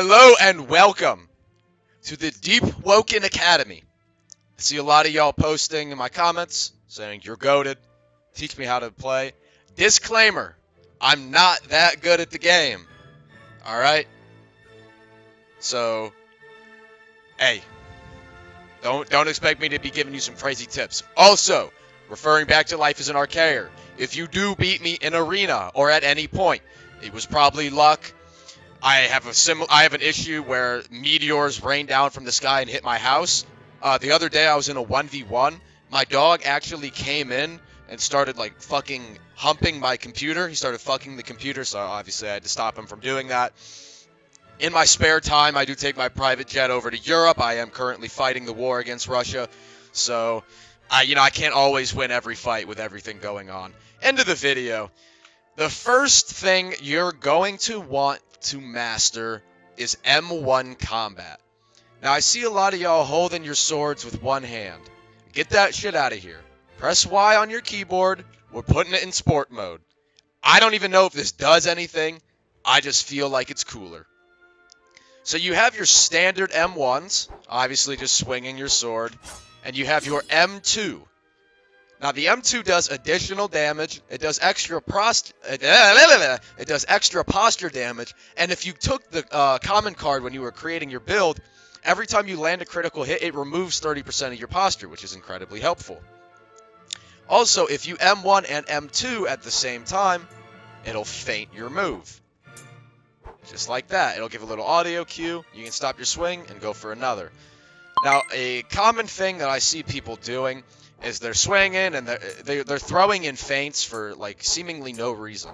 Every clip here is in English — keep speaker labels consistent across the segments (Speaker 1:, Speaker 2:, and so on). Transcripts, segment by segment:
Speaker 1: Hello and welcome to the Deepwoken Academy. I see a lot of y'all posting in my comments saying you're goated, teach me how to play. Disclaimer, I'm not that good at the game. Alright? So, hey, don't expect me to be giving you some crazy tips. Also, referring back to life as an archaeer, if you do beat me in arena or at any point, it was probably luck. I have an issue where meteors rain down from the sky and hit my house. The other day I was in a 1v1. My dog actually came in and started like fucking humping my computer. He started fucking the computer, so obviously I had to stop him from doing that. In my spare time, I do take my private jet over to Europe. I am currently fighting the war against Russia, so I can't always win every fight with everything going on. End of the video. The first thing you're going to want to master is M1 combat. Now I see a lot of y'all holding your swords with one hand. Get that shit out of here. Press Y on your keyboard. We're putting it in sport mode. I don't even know if this does anything. I just feel like it's cooler. So you have your standard M1s, obviously just swinging your sword, and you have your M2. Now the M2 does additional damage, it does extra posture damage, and if you took the common card when you were creating your build, every time you land a critical hit, it removes 30% of your posture, which is incredibly helpful. Also, if you M1 and M2 at the same time, it'll feint your move. Just like that. It'll give a little audio cue, you can stop your swing and go for another. Now, a common thing that I see people doing is they're swinging and they're throwing in feints for like seemingly no reason.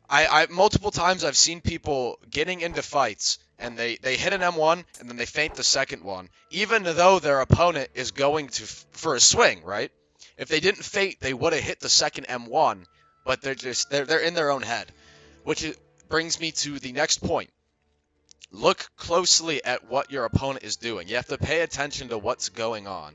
Speaker 1: I multiple times I've seen people getting into fights and they hit an M1 and then they feint the second one, even though their opponent is going for a swing, right? If they didn't feint, they would have hit the second M1, but they're in their own head, which brings me to the next point. Look closely at what your opponent is doing. You have to pay attention to what's going on.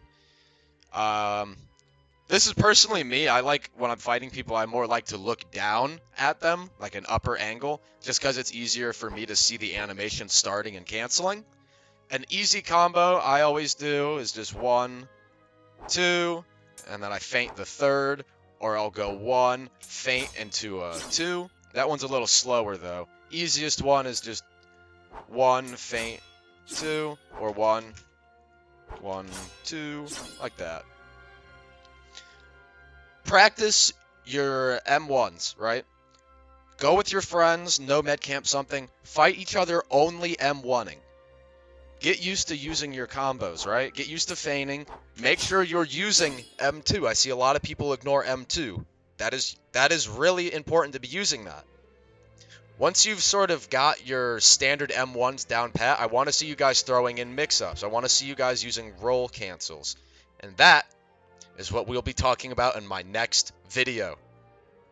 Speaker 1: This is personally me. I like when I'm fighting people, I more like to look down at them, like an upper angle, just because it's easier for me to see the animation starting and canceling. An easy combo I always do is just 1, 2, and then I feint the third, or I'll go 1, feint into a 2. That one's a little slower though. Easiest one is just 1, feint, 2, or 1, 1, 2, like that. Practice your M1s, right? Go with your friends, no med camp something, fight each other only M1ing. Get used to using your combos, right? Get used to feigning. Make sure you're using M2. I see a lot of people ignore M2. That is really important to be using that. Once you've sort of got your standard M1s down pat, I want to see you guys throwing in mix-ups. I want to see you guys using roll cancels. And that is what we'll be talking about in my next video.